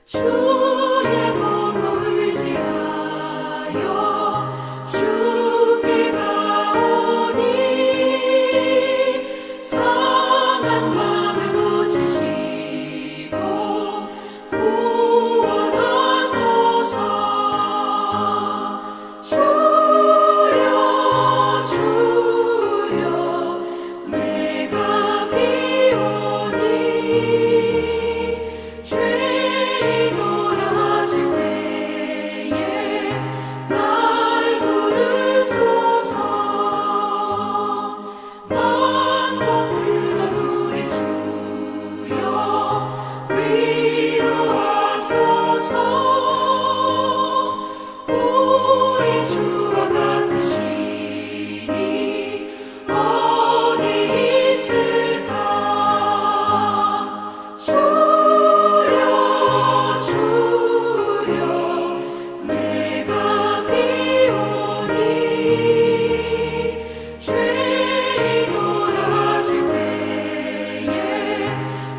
주의 검을 의지하여 주께 가오니 상한 마음을 고치시고 구원하소서. 주여 주여 내가 비오니 죄인으로 하실 때에 날 부르소서. 만복 그건 우리 주여 위로하소서. 우리 주와 같으시니 어디 있을까. 주여 주여 내가 비오니 죄인으로 하실 때에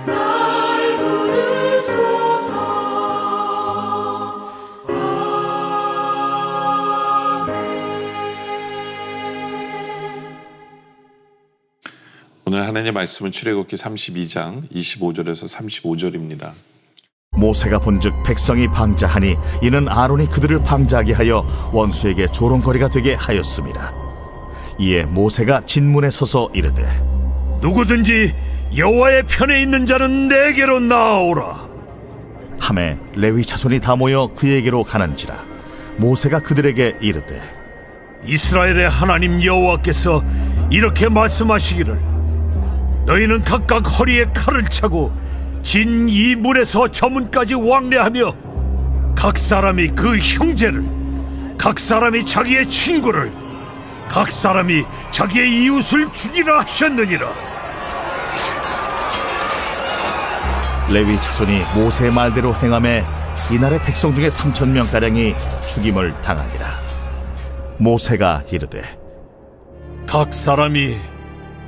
날 부르소서. 오늘 하나님의 말씀은 출애굽기 32장 25절에서 35절입니다. 모세가 본즉 백성이 방자하니 이는 아론이 그들을 방자하게 하여 원수에게 조롱거리가 되게 하였습니다. 이에 모세가 진문에 서서 이르되 누구든지 여호와의 편에 있는 자는 내게로 나아오라. 하매 레위 자손이 다 모여 그에게로 가는지라. 모세가 그들에게 이르되 이스라엘의 하나님 여호와께서 이렇게 말씀하시기를 너희는 각각 허리에 칼을 차고 진 이 문에서 저 문까지 왕래하며 각 사람이 그 형제를, 각 사람이 자기의 친구를, 각 사람이 자기의 이웃을 죽이라 하셨느니라. 레위 자손이 모세의 말대로 행하매 이날의 백성 중에 3,000명가량이 죽임을 당하니라. 모세가 이르되 각 사람이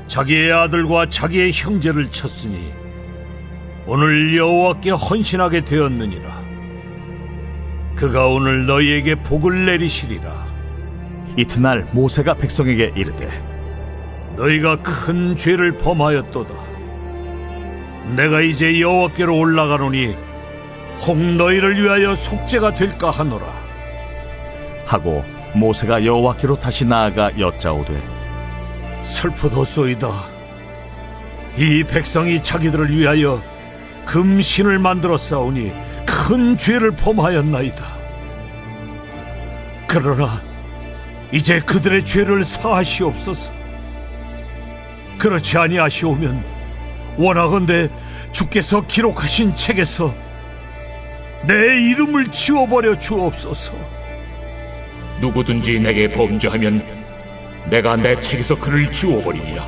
자기의 아들과 자기의 형제를 쳤으니 오늘 여호와께 헌신하게 되었느니라. 그가 오늘 너희에게 복을 내리시리라. 이튿날 모세가 백성에게 이르되 너희가 큰 죄를 범하였도다. 내가 이제 여호와께로 올라가노니 혹 너희를 위하여 속죄가 될까 하노라. 하고 모세가 여호와께로 다시 나아가 여짜오되 슬프도소이다. 이 백성이 자기들을 위하여 금신을 만들어 싸우니 큰 죄를 범하였나이다. 그러나 이제 그들의 죄를 사하시옵소서. 그렇지 아니하시오면 원하건대 주께서 기록하신 책에서 내 이름을 지워버려 주옵소서. 누구든지 내게 범죄하면 내가 내 책에서 그를 지워버리리라.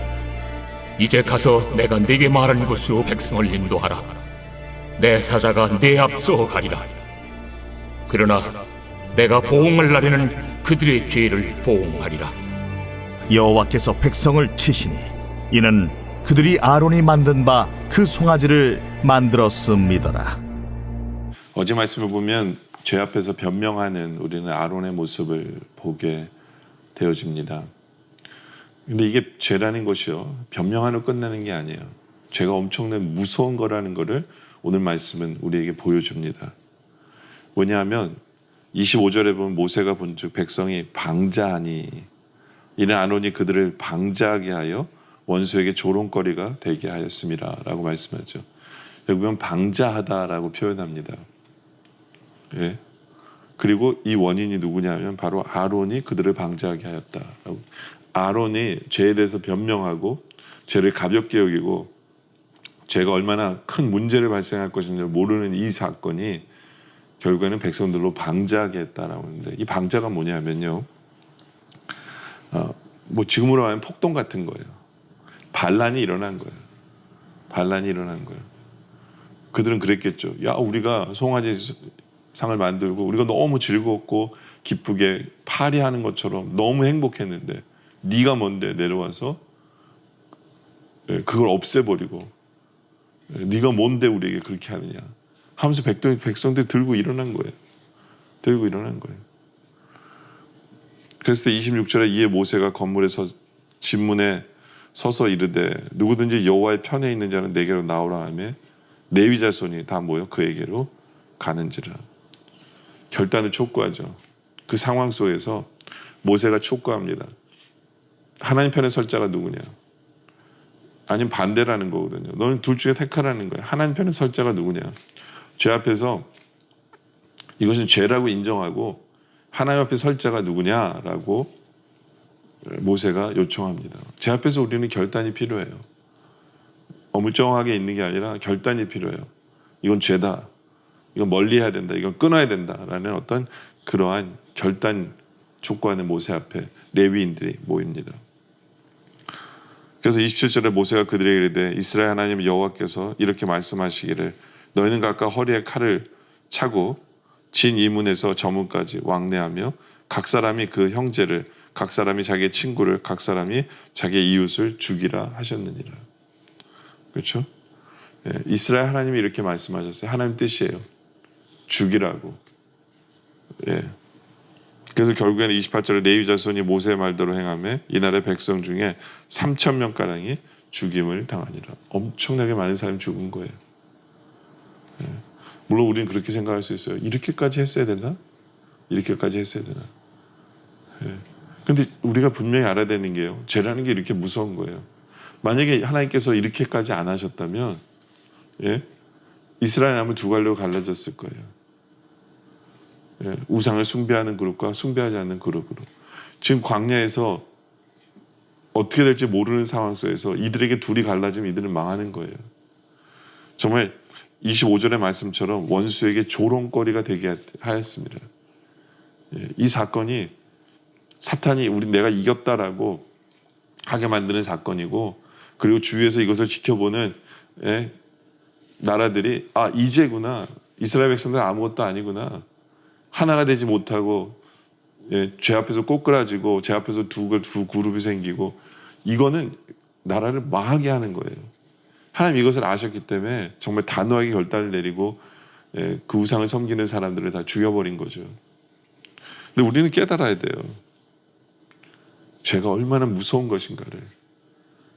이제 가서 내가 네게 말한 곳으로 백성을 인도하라. 내 사자가 네 앞서 가리라. 그러나 내가 보응할 날에는 그들의 죄를 보응하리라. 여호와께서 백성을 치시니 이는 그들이 아론이 만든 바 그 송아지를 만들었음이더라. 어제 말씀을 보면 죄 앞에서 변명하는 우리는 아론의 모습을 보게 되어집니다. 근데 이게 죄라는 것이요, 변명하려 끝나는 게 아니에요. 죄가 엄청난 무서운 거라는 거를 오늘 말씀은 우리에게 보여줍니다. 뭐냐하면 25절에 보면 모세가 본즉 백성이 방자하니 이는 아론이 그들을 방자하게 하여 원수에게 조롱거리가 되게 하였습니다 라고 말씀하죠. 여기 보면 방자하다라고 표현합니다. 예. 그리고 이 원인이 누구냐면 바로 아론이 그들을 방자하게 하였다라고. 아론이 죄에 대해서 변명하고 죄를 가볍게 여기고 죄가 얼마나 큰 문제를 발생할 것인지 모르는 이 사건이 결국에는 백성들로 방자하게 했다라고 하는데, 이 방자가 뭐냐면요, 뭐 지금으로 말하면 폭동 같은 거예요. 반란이 일어난 거예요. 반란이 일어난 거예요. 그들은 그랬겠죠. 야, 우리가 송아지 상을 만들고 우리가 너무 즐겁고 기쁘게 파리하는 것처럼 너무 행복했는데 네가 뭔데 내려와서 그걸 없애버리고 네가 뭔데 우리에게 그렇게 하느냐. 하면서 백성들이 들고 일어난 거예요. 들고 일어난 거예요. 그래서 26절에 이에 모세가 건물에서 진문에 서서 이르되 누구든지 여호와의 편에 있는 자는 내게로 나오라 하며 레위 자손이 다 모여 그에게로 가는지라. 결단을 촉구하죠. 그 상황 속에서 모세가 촉구합니다. 하나님 편에 설 자가 누구냐? 아니면 반대라는 거거든요. 너는 둘 중에 택하라는 거예요. 하나님 편에 설 자가 누구냐? 죄 앞에서 이것은 죄라고 인정하고 하나님 앞에 설 자가 누구냐라고 모세가 요청합니다. 제 앞에서 우리는 결단이 필요해요. 어물쩡하게 있는 게 아니라 결단이 필요해요. 이건 죄다. 이건 멀리해야 된다. 이건 끊어야 된다라는 어떤 그러한 결단 촉구하는 모세 앞에 레위인들이 모입니다. 그래서 27절에 모세가 그들에게 이르되 이스라엘 하나님 여호와께서 이렇게 말씀하시기를 너희는 각각 허리에 칼을 차고 진 이문에서 저문까지 왕래하며 각 사람이 그 형제를 각 사람이 자기의 친구를 각 사람이 자기의 이웃을 죽이라 하셨느니라. 그렇죠? 예, 이스라엘 하나님이 이렇게 말씀하셨어요. 하나님 뜻이에요. 죽이라고. 예. 그래서 결국에는 28절에 레위 자손이 모세의 말대로 행하며 이날의 백성 중에 3,000명가량이 죽임을 당하니라. 엄청나게 많은 사람이 죽은 거예요. 예. 물론 우리는 그렇게 생각할 수 있어요. 이렇게까지 했어야 되나? 이렇게까지 했어야 되나? 예. 근데 우리가 분명히 알아야 되는 게요. 죄라는 게 이렇게 무서운 거예요. 만약에 하나님께서 이렇게까지 안 하셨다면 예? 이스라엘 남은 두 갈래로 갈라졌을 거예요. 예, 우상을 숭배하는 그룹과 숭배하지 않는 그룹으로. 지금 광야에서 어떻게 될지 모르는 상황 속에서 이들에게 둘이 갈라지면 이들은 망하는 거예요. 정말 25절의 말씀처럼 원수에게 조롱거리가 되게 하였습니다. 예, 이 사건이 사탄이 내가 이겼다라고 하게 만드는 사건이고, 그리고 주위에서 이것을 지켜보는 예, 나라들이 이제구나, 이스라엘 백성들은 아무것도 아니구나, 하나가 되지 못하고 예, 죄 앞에서 꼬꾸라지고 죄 앞에서 두 그룹이 생기고, 이거는 나라를 망하게 하는 거예요. 하나님 이것을 아셨기 때문에 정말 단호하게 결단을 내리고 예, 그 우상을 섬기는 사람들을 다 죽여버린 거죠. 근데 우리는 깨달아야 돼요. 죄가 얼마나 무서운 것인가를.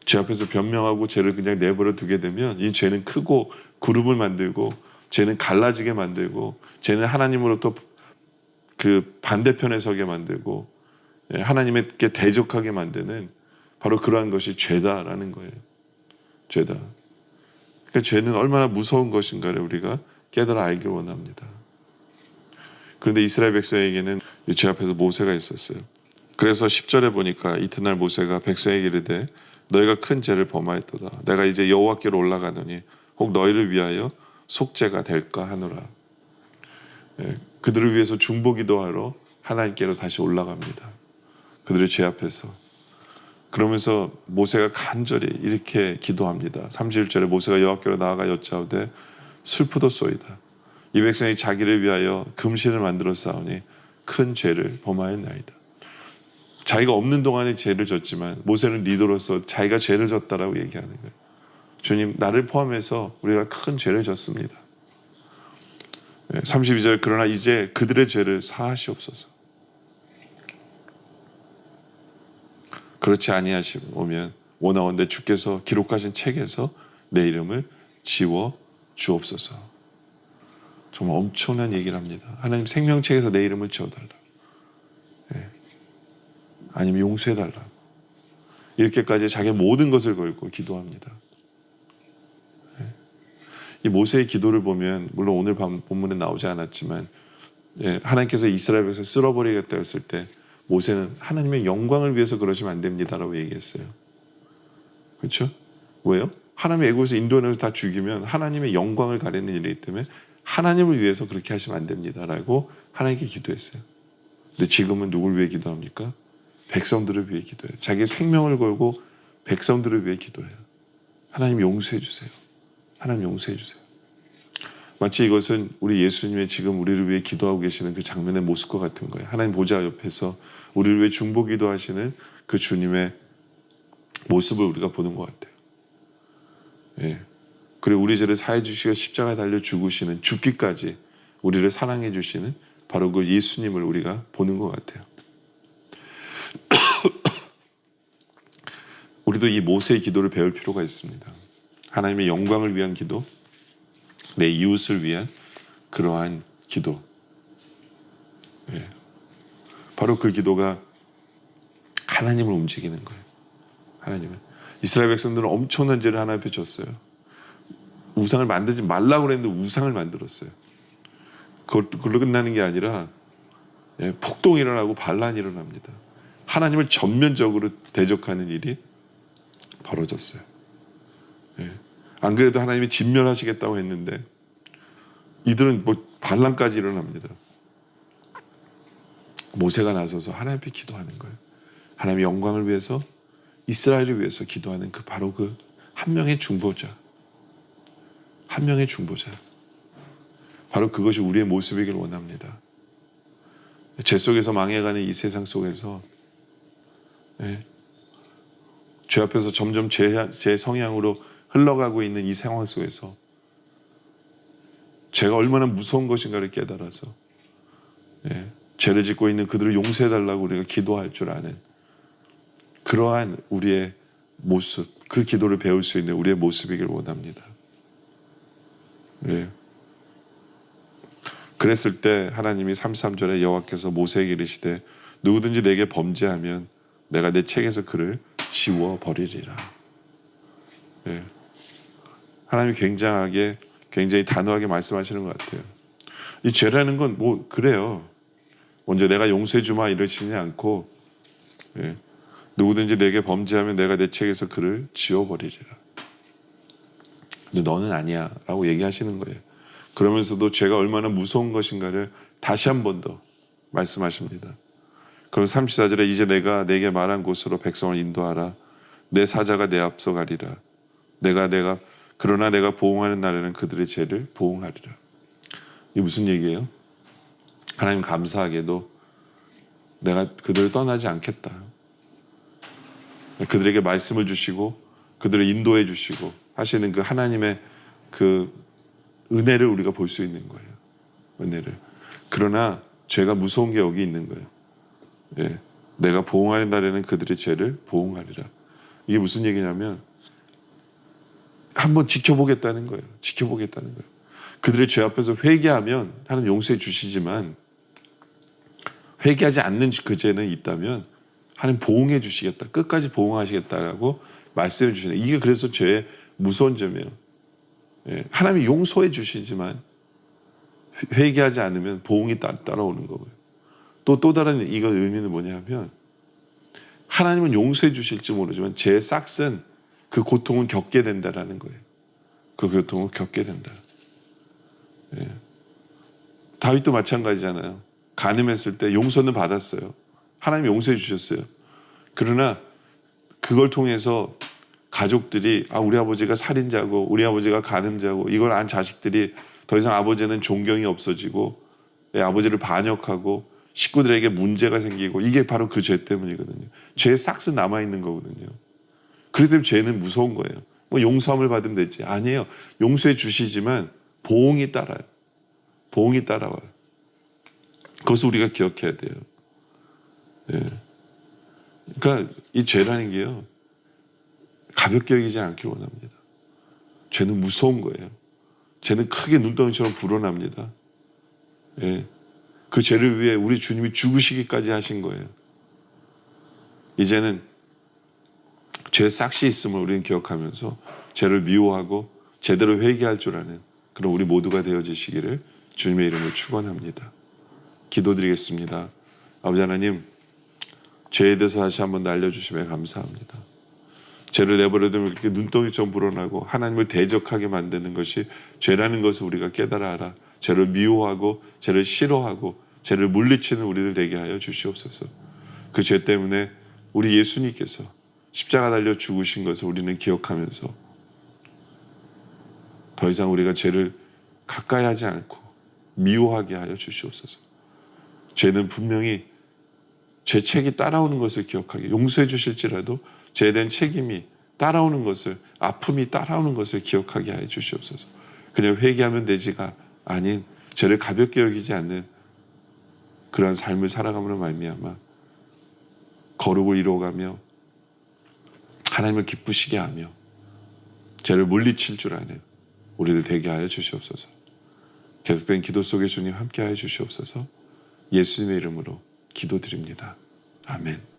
죄 앞에서 변명하고 죄를 그냥 내버려 두게 되면 이 죄는 크고 그룹을 만들고, 죄는 갈라지게 만들고, 죄는 하나님으로부터 그 반대편에 서게 만들고 하나님께 대적하게 만드는 바로 그러한 것이 죄다라는 거예요. 죄다. 그러니까 죄는 얼마나 무서운 것인가를 우리가 깨달아 알길 원합니다. 그런데 이스라엘 백성에게는 죄 앞에서 모세가 있었어요. 그래서 10절에 보니까 이튿날 모세가 백성에게 이르되 너희가 큰 죄를 범하였도다. 내가 이제 여호와께로 올라가노니 혹 너희를 위하여 속죄가 될까 하노라. 그들을 위해서 중보기도하러 하나님께로 다시 올라갑니다. 그들의 죄 앞에서. 그러면서 모세가 간절히 이렇게 기도합니다. 31절에 모세가 여호와께로 나아가 여짜오되 슬프도소이다. 이 백성이 자기를 위하여 금신을 만들어 싸우니 큰 죄를 범하였나이다. 자기가 없는 동안에 죄를 졌지만 모세는 리더로서 자기가 죄를 졌다라고 얘기하는 거예요. 주님, 나를 포함해서 우리가 큰 죄를 졌습니다. 32절 그러나 이제 그들의 죄를 사하시옵소서. 그렇지 아니하시면 원하건대 주께서 기록하신 책에서 내 이름을 지워 주옵소서. 정말 엄청난 얘기를 합니다. 하나님 생명책에서 내 이름을 지워달라. 아니면 용서해달라. 이렇게까지 자기 모든 것을 걸고 기도합니다. 이 모세의 기도를 보면 물론 오늘 본문에 나오지 않았지만 하나님께서 이스라엘 백성을 쓸어버리겠다 했을 때 모세는 하나님의 영광을 위해서 그러시면 안 됩니다라고 얘기했어요. 그렇죠? 왜요? 하나님의 애국에서 인도하면서 다 죽이면 하나님의 영광을 가리는 일이기 때문에 하나님을 위해서 그렇게 하시면 안 됩니다라고 하나님께 기도했어요. 근데 지금은 누굴 위해 기도합니까? 백성들을 위해 기도해요. 자기 생명을 걸고 백성들을 위해 기도해요. 하나님 용서해 주세요. 하나님 용서해 주세요. 마치 이것은 우리 예수님의 지금 우리를 위해 기도하고 계시는 그 장면의 모습과 같은 거예요. 하나님 보좌 옆에서 우리를 위해 중보 기도하시는 그 주님의 모습을 우리가 보는 것 같아요. 예. 그리고 우리 죄를 사해 주시고 십자가에 달려 죽으시는, 죽기까지 우리를 사랑해 주시는 바로 그 예수님을 우리가 보는 것 같아요. 우리도 이 모세의 기도를 배울 필요가 있습니다. 하나님의 영광을 위한 기도, 내 이웃을 위한 그러한 기도. 예. 바로 그 기도가 하나님을 움직이는 거예요. 하나님은. 이스라엘 백성들은 엄청난 죄를 하나님 앞에 줬어요. 우상을 만들지 말라고 그랬는데 우상을 만들었어요. 그걸로 끝나는 게 아니라 폭동이 일어나고 반란이 일어납니다. 하나님을 전면적으로 대적하는 일이 벌어졌어요. 안 그래도 하나님이 진멸하시겠다고 했는데 이들은 뭐 반란까지 일어납니다. 모세가 나서서 하나님 앞에 기도하는 거예요. 하나님의 영광을 위해서, 이스라엘을 위해서 기도하는 그 바로 그 한 명의 중보자. 한 명의 중보자. 바로 그것이 우리의 모습이길 원합니다. 죄 속에서 망해가는 이 세상 속에서 죄 앞에서 점점 제 성향으로 흘러가고 있는 이 상황 속에서 죄가 얼마나 무서운 것인가를 깨달아서 죄를 짓고 있는 그들을 용서해달라고 우리가 기도할 줄 아는 그러한 우리의 모습, 그 기도를 배울 수 있는 우리의 모습이길 원합니다. 그랬을 때 하나님이 33절에 여호와께서 모세에게 이르시되 누구든지 내게 범죄하면 내가 내 책에서 그를 지워버리리라. 하나님이 굉장히 단호하게 말씀하시는 것 같아요. 이 죄라는 건 뭐 그래요. 먼저 내가 용서해 주마 이러시지 않고 누구든지 내게 범죄하면 내가 내 책에서 그를 지워버리리라. 근데 너는 아니야 라고 얘기하시는 거예요. 그러면서도 죄가 얼마나 무서운 것인가를 다시 한 번 더 말씀하십니다. 그럼 34절에 이제 내가 내게 말한 곳으로 백성을 인도하라. 내 사자가 내 앞서 가리라. 그러나 내가 보응하는 날에는 그들의 죄를 보응하리라. 이게 무슨 얘기예요? 하나님 감사하게도 내가 그들을 떠나지 않겠다. 그들에게 말씀을 주시고 그들을 인도해 주시고 하시는 그 하나님의 그 은혜를 우리가 볼 수 있는 거예요. 은혜를. 그러나 죄가 무서운 게 여기 있는 거예요. 내가 보응하는 날에는 그들의 죄를 보응하리라. 이게 무슨 얘기냐면 한번 지켜보겠다는 거예요. 지켜보겠다는 거예요. 그들의 죄 앞에서 회개하면 하나님 용서해 주시지만 회개하지 않는 그 죄는 있다면 하나님 보응해 주시겠다. 끝까지 보응하시겠다라고 말씀해 주시네. 이게 그래서 죄의 무서운 점이에요. 하나님이 용서해 주시지만 회개하지 않으면 보응이 따라오는 거고요. 또 다른 이거 의미는 뭐냐면 하나님은 용서해 주실지 모르지만 죄의 싹은 그 고통은 겪게 된다라는 거예요. 그 고통을 겪게 된다. 다윗도 마찬가지잖아요. 간음했을 때 용서는 받았어요. 하나님이 용서해 주셨어요. 그러나 그걸 통해서 가족들이 우리 아버지가 살인자고 우리 아버지가 간음자고 이걸 안 자식들이 더 이상 아버지는 존경이 없어지고 아버지를 반역하고 식구들에게 문제가 생기고 이게 바로 그 죄 때문이거든요. 죄의 싹은 남아있는 거거든요. 그렇기 때문에 죄는 무서운 거예요. 뭐 용서함을 받으면 되지. 아니에요. 용서해 주시지만 보응이 따라요. 보응이 따라와요. 그것을 우리가 기억해야 돼요. 그러니까 이 죄라는 게요. 가볍게 여기지 않길 원합니다. 죄는 무서운 거예요. 죄는 크게 눈덩이처럼 불어납니다. 그 죄를 위해 우리 주님이 죽으시기까지 하신 거예요. 이제는 죄의 싹이 있음을 우리는 기억하면서 죄를 미워하고 제대로 회개할 줄 아는 그런 우리 모두가 되어지시기를 주님의 이름으로 축원합니다. 기도드리겠습니다. 아버지 하나님, 죄에 대해서 다시 한번 알려주심에 감사합니다. 죄를 내버려두면 이렇게 눈덩이처럼 불어나고 하나님을 대적하게 만드는 것이 죄라는 것을 우리가 깨달아 알아. 죄를 미워하고 죄를 싫어하고 죄를 물리치는 우리들 되게 하여 주시옵소서. 그 죄 때문에 우리 예수님께서 십자가 달려 죽으신 것을 우리는 기억하면서 더 이상 우리가 죄를 가까이 하지 않고 미워하게 하여 주시옵소서. 죄는 분명히 죄책이 따라오는 것을 기억하게 용서해 주실지라도 죄에 대한 책임이 따라오는 것을, 아픔이 따라오는 것을 기억하게 하여 주시옵소서. 그냥 회개하면 되지가 아닌 죄를 가볍게 여기지 않는 그러한 삶을 살아감으로 말미암아 거룩을 이루어가며 하나님을 기쁘시게 하며 죄를 물리칠 줄 아는 우리들 되게 하여 주시옵소서. 계속된 기도 속에 주님 함께 하여 주시옵소서. 예수님의 이름으로 기도드립니다. 아멘.